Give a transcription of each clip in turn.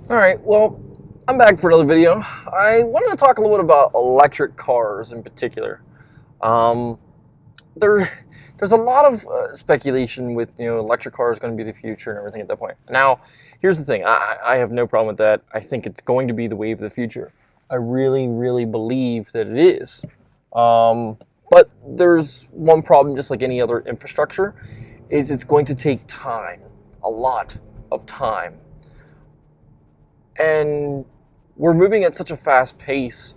All right, well, I'm back for another video. I wanted to talk a little bit about electric cars in particular. Um, there, there's a lot of speculation with electric cars going to be the future and everything at that point. Now, here's the thing: I have no problem with that. I think it's going to be the wave of the future. I really, really believe that it is. But there's one problem, just like any other infrastructure, is it's going to take time, a lot of time. And we're moving at such a fast pace,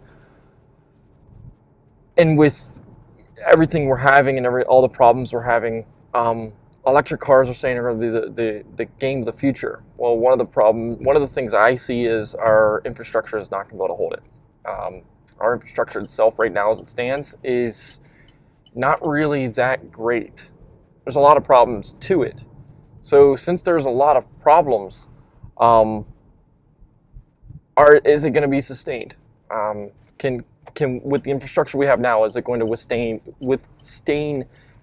and with everything we're having and all the problems we're having, electric cars are saying are going to be the game of the future. Well, one of the things I see is our infrastructure is not going to be able to hold it. Our infrastructure itself right now as it stands is not really that great. There's a lot of problems to it. So since there's a lot of problems, is it going to be sustained? Can with the infrastructure we have now, is it going to withstand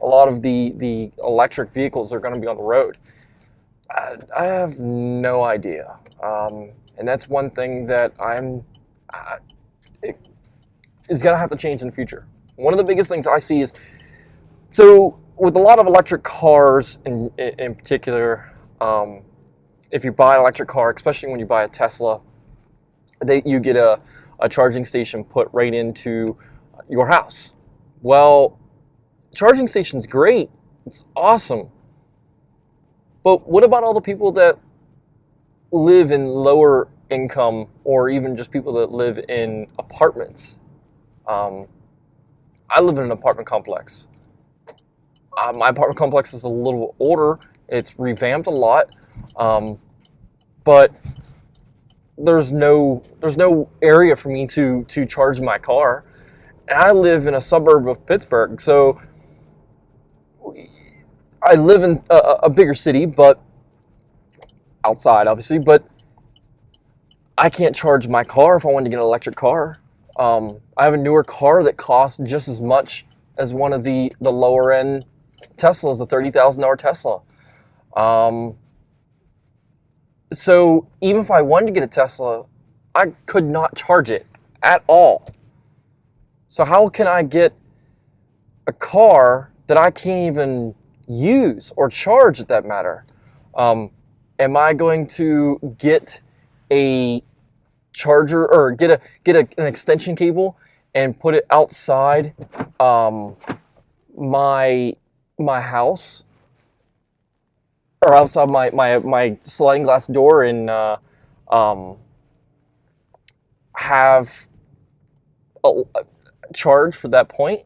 a lot of the electric vehicles that are going to be on the road? I have no idea, and that's one thing that is going to have to change in the future. One of the biggest things I see is, so with a lot of electric cars in particular, if you buy an electric car, especially when you buy a Tesla, you get a charging station put right into your house. Well, charging station's great. It's awesome. But what about all the people that live in lower income, or even just people that live in apartments? I live in an apartment complex. My apartment complex is a little older. It's revamped a lot. But there's no area for me to charge my car, and I live in a suburb of Pittsburgh, so I live in a bigger city, but outside obviously. But I can't charge my car if I wanted to get an electric car. I have a newer car that costs just as much as one of the lower end Teslas, the $30,000 Tesla. So even if I wanted to get a Tesla, I could not charge it at all. So how can I get a car that I can't even use or charge, at that matter? Am I going to get a charger or get an extension cable and put it outside my house, or outside my sliding glass door, and have a charge for that point?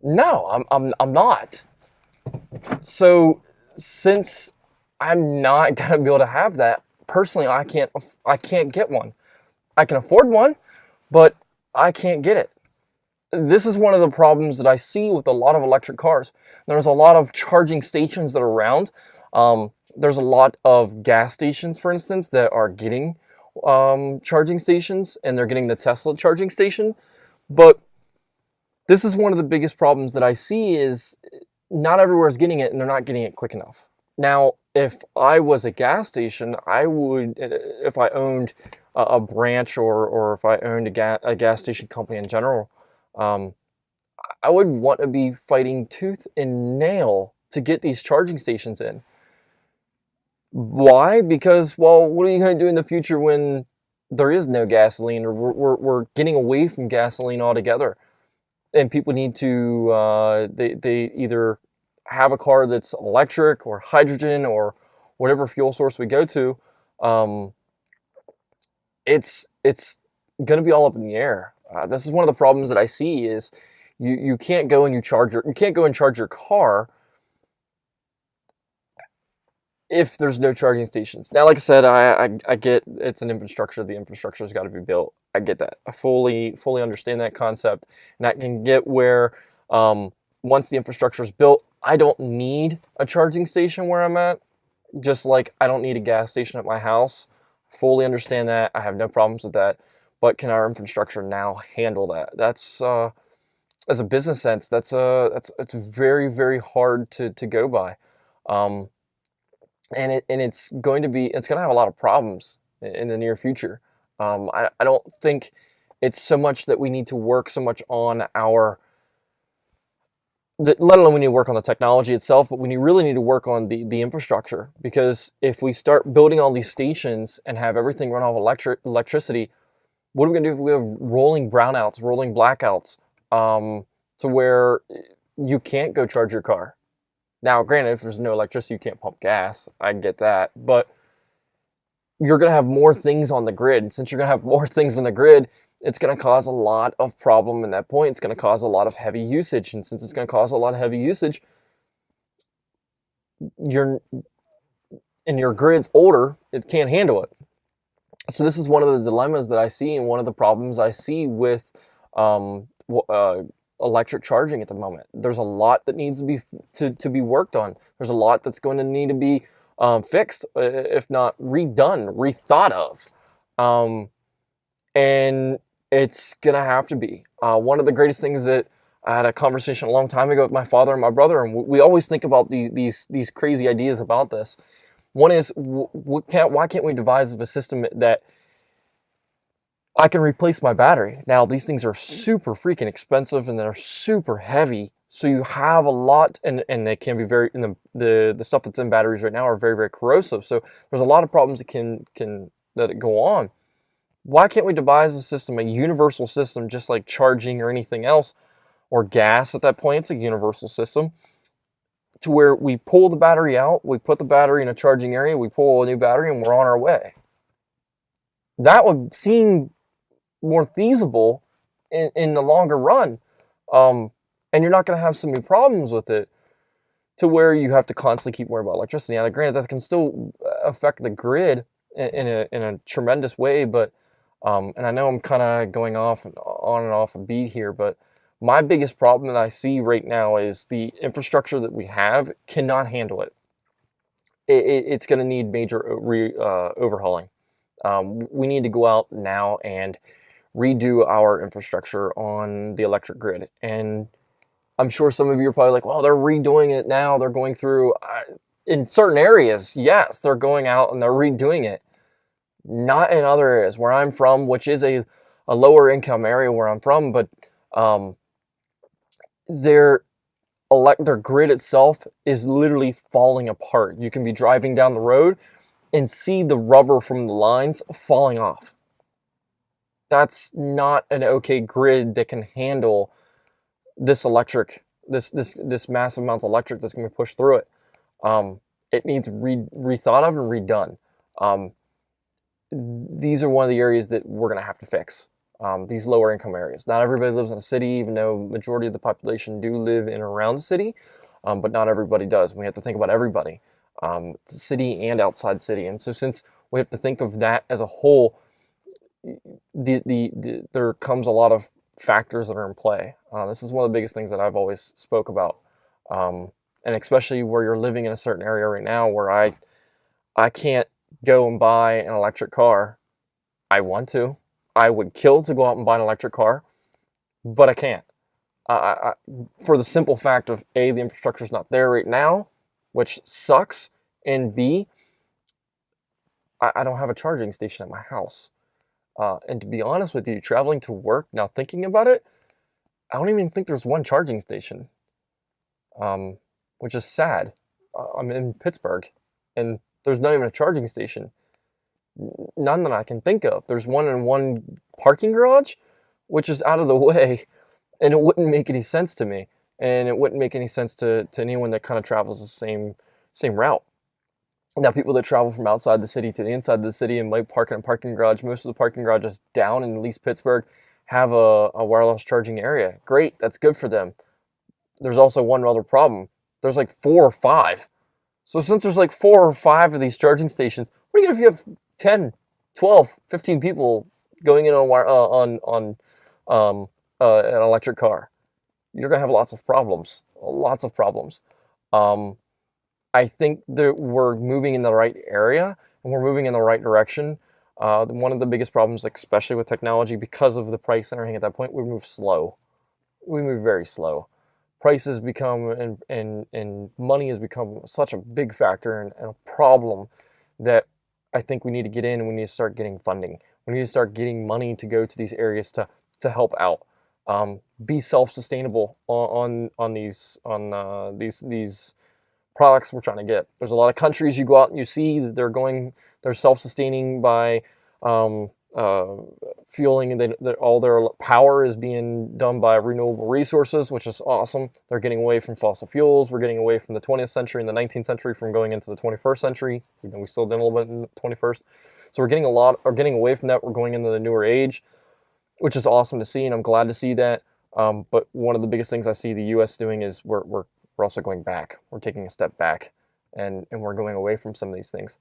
No, I'm not. So since I'm not gonna be able to have that, personally, I can't get one. I can afford one, but I can't get it. This is one of the problems that I see with a lot of electric cars. There's a lot of charging stations that are around. There's a lot of gas stations, for instance, that are getting charging stations, and they're getting the Tesla charging station. But this is one of the biggest problems that I see, is not everywhere is getting it, and they're not getting it quick enough. Now, if I was a gas station, I would, if I owned a branch, or if I owned a gas station company in general, I would want to be fighting tooth and nail to get these charging stations in. Why? Because, well, what are you going to do in the future when there is no gasoline, or we're getting away from gasoline altogether, and people need to they either have a car that's electric or hydrogen or whatever fuel source we go to. It's going to be all up in the air. This is one of the problems that I see, is you can't go and you can't go and charge your car if there's no charging stations. Now, like I said, I get it's an infrastructure. The infrastructure's got to be built. I get that. I fully understand that concept, and I can get where once the infrastructure is built, I don't need a charging station where I'm at. Just like I don't need a gas station at my house. Fully understand that. I have no problems with that. But can our infrastructure now handle that? That's as a business sense, it's very, very hard to go by. And it's going to have a lot of problems in the near future. I don't think it's so much that we need to work so much on let alone we need to work on the technology itself, but we really need to work on the infrastructure. Because if we start building all these stations and have everything run off electricity, what are we going to do if we have rolling brownouts, rolling blackouts, to where you can't go charge your car? Now, granted, if there's no electricity, you can't pump gas. I get that. But you're going to have more things on the grid. Since you're going to have more things on the grid, it's going to cause a lot of problem in that point. It's going to cause a lot of heavy usage. And since it's going to cause a lot of heavy usage, your grid's older, it can't handle it. So this is one of the dilemmas that I see, and one of the problems I see with electric charging at the moment. There's a lot that needs to be worked on. There's a lot that's going to need to be fixed, if not redone, rethought of, and it's gonna have to be. One of the greatest things that I had a conversation a long time ago with my father and my brother, and we always think about these crazy ideas about this. One is, why can't we devise a system that I can replace my battery? Now, these things are super freaking expensive and they're super heavy. So you have a lot, and they can be very, the stuff that's in batteries right now are very, very corrosive. So there's a lot of problems that can go on. Why can't we devise a system, a universal system, just like charging or anything else, or gas at that point? It's a universal system, to where we pull the battery out, we put the battery in a charging area, we pull a new battery, and we're on our way. That would seem more feasible in the longer run. And you're not going to have so many problems with it, to where you have to constantly keep worrying about electricity. Now, granted, that can still affect the grid in a tremendous way, but and I know I'm kind of going off and on and off a beat here, but my biggest problem that I see right now is the infrastructure that we have cannot handle it. It's going to need major overhauling. We need to go out now and redo our infrastructure on the electric grid. And I'm sure some of you are probably like, well, they're redoing it now. They're going through, in certain areas, yes, they're going out and they're redoing it. Not in other areas. Where I'm from, which is a lower income area where I'm from, but their grid itself is literally falling apart. You can be driving down the road and see the rubber from the lines falling off. That's not an okay grid that can handle this massive amounts of electric that's going to be pushed through it. It needs rethought of and redone. These are one of the areas that we're going to have to fix. These lower income areas. Not everybody lives in a city, even though majority of the population do live in and around the city, but not everybody does. We have to think about everybody, city and outside city. And so since we have to think of that as a whole, there comes a lot of factors that are in play. This is one of the biggest things that I've always spoke about, and especially where you're living in a certain area right now, where I can't go and buy an electric car. I want to. I would kill to go out and buy an electric car, but I can't. For the simple fact of A, the infrastructure is not there right now, which sucks, and B, I don't have a charging station at my house. And to be honest with you, traveling to work, now thinking about it, I don't even think there's one charging station, which is sad. I'm in Pittsburgh, and there's not even a charging station. None that I can think of. There's one in one parking garage, which is out of the way, and it wouldn't make any sense to me, and it wouldn't make any sense to anyone that kind of travels the same route. Now, people that travel from outside the city to the inside of the city and might park in a parking garage, most of the parking garages down in at least Pittsburgh have a wireless charging area. Great, that's good for them. There's also one other problem. There's like 4 or 5. So since there's like 4 or 5 of these charging stations, what are you going to do if you have 10, 12, 15 people going in on an electric car? You're going to have lots of problems. Lots of problems. I think that we're moving in the right area and we're moving in the right direction. One of the biggest problems, especially with technology, because of the price and everything at that point, we move slow. We move very slow. Prices become and money has become such a big factor and a problem that I think we need to get in and we need to start getting funding. We need to start getting money to go to these areas to help out. Be self-sustainable on these products we're trying to get. There's a lot of countries you go out and you see that they're self-sustaining by fueling, and all their power is being done by renewable resources, which is awesome. They're getting away from fossil fuels. We're getting away from the 20th century and the 19th century from going into the 21st century. We still did a little bit in the 21st. So we're getting away from that. We're going into the newer age, which is awesome to see, and I'm glad to see that. But one of the biggest things I see the U.S. doing is we're also going back. We're taking a step back, and we're going away from some of these things.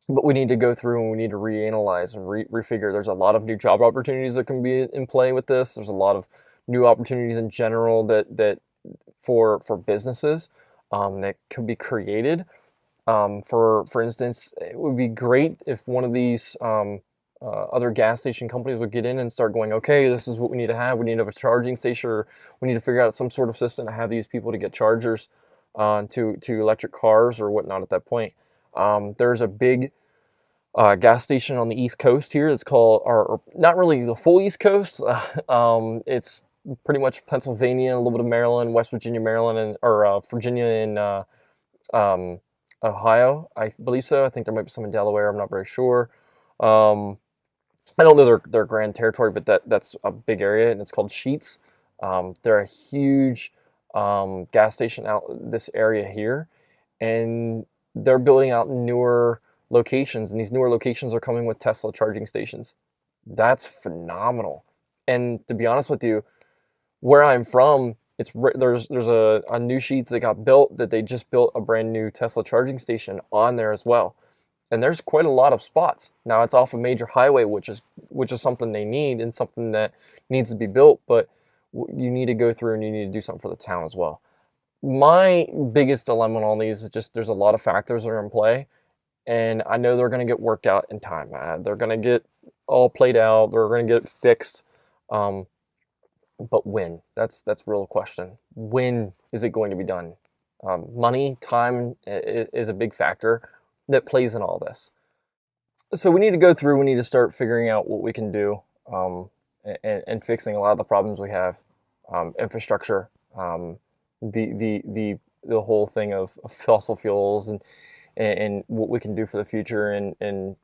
But we need to go through and we need to reanalyze and refigure. There's a lot of new job opportunities that can be in play with this. There's a lot of new opportunities in general that for businesses that could be created. For instance, it would be great if one of these other gas station companies would get in and start going, okay, this is what we need to have. We need to have a charging station, or we need to figure out some sort of system to have these people to get chargers to electric cars or whatnot at that point. There's a big gas station on the East Coast here. It's called, or not really the full East Coast. It's pretty much Pennsylvania, a little bit of Maryland, West Virginia, Maryland, or Virginia and Ohio, I believe so. I think there might be some in Delaware. I'm not very sure. I don't know their grand territory, but that's a big area, and it's called Sheets. They're a huge gas station out this area here, and they're building out newer locations, and these newer locations are coming with Tesla charging stations. That's phenomenal. And to be honest with you, where I'm from, there's a new Sheets that got built, that they just built a brand new Tesla charging station on there as well. And there's quite a lot of spots. Now it's off a major highway, which is something they need and something that needs to be built, but you need to go through and you need to do something for the town as well. My biggest dilemma on all these is just there's a lot of factors that are in play, and I know they're going to get worked out in time. They're going to get all played out. They're going to get fixed. But when? That's a real question. When is it going to be done? Money, time is a big factor that plays in all this. So we need to go through. We need to start figuring out what we can do and fixing a lot of the problems we have. Infrastructure. The whole thing of fossil fuels and what we can do for the future, and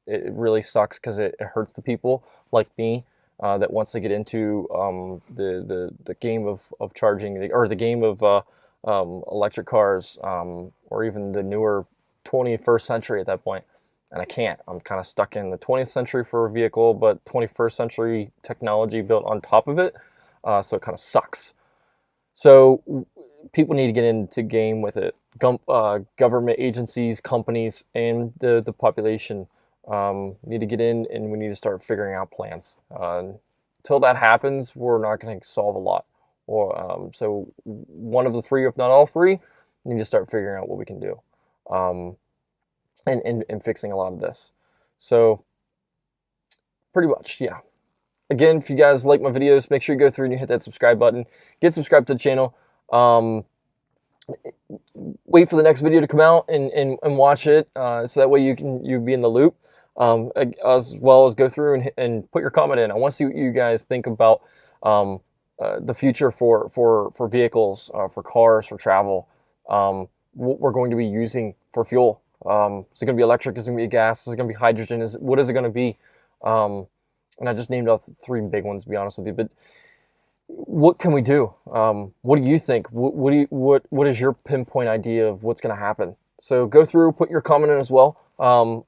it really sucks because it hurts the people like me that wants to get into the game of charging, or the game of electric cars, or even the newer 21st century at that point. And I can't. I'm kind of stuck in the 20th century for a vehicle, but 21st century technology built on top of it, so it kind of sucks. So people need to get into game with it. Government agencies, companies, and the population need to get in, and we need to start figuring out plans. Until that happens, we're not going to solve a lot. So one of the three, if not all three, we need to start figuring out what we can do, and fixing a lot of this. So pretty much, yeah. Again, if you guys like my videos, make sure you go through and you hit that subscribe button. Get subscribed to the channel. Wait for the next video to come out and watch it, so that way you be in the loop, as well as go through and put your comment in. I want to see what you guys think about the future for vehicles, for cars, for travel, what we're going to be using for fuel. Is it going to be electric? Is it going to be gas? Is it going to be hydrogen? What is it going to be? And I just named off three big ones, to be honest with you. But what can we do? What do you think? What is your pinpoint idea of what's going to happen? So go through, put your comment in as well. I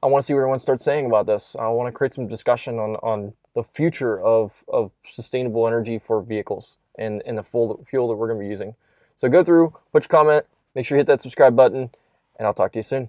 want to see what everyone starts saying about this. I want to create some discussion on the future of sustainable energy for vehicles and the fuel that we're going to be using. So go through, put your comment, make sure you hit that subscribe button, and I'll talk to you soon.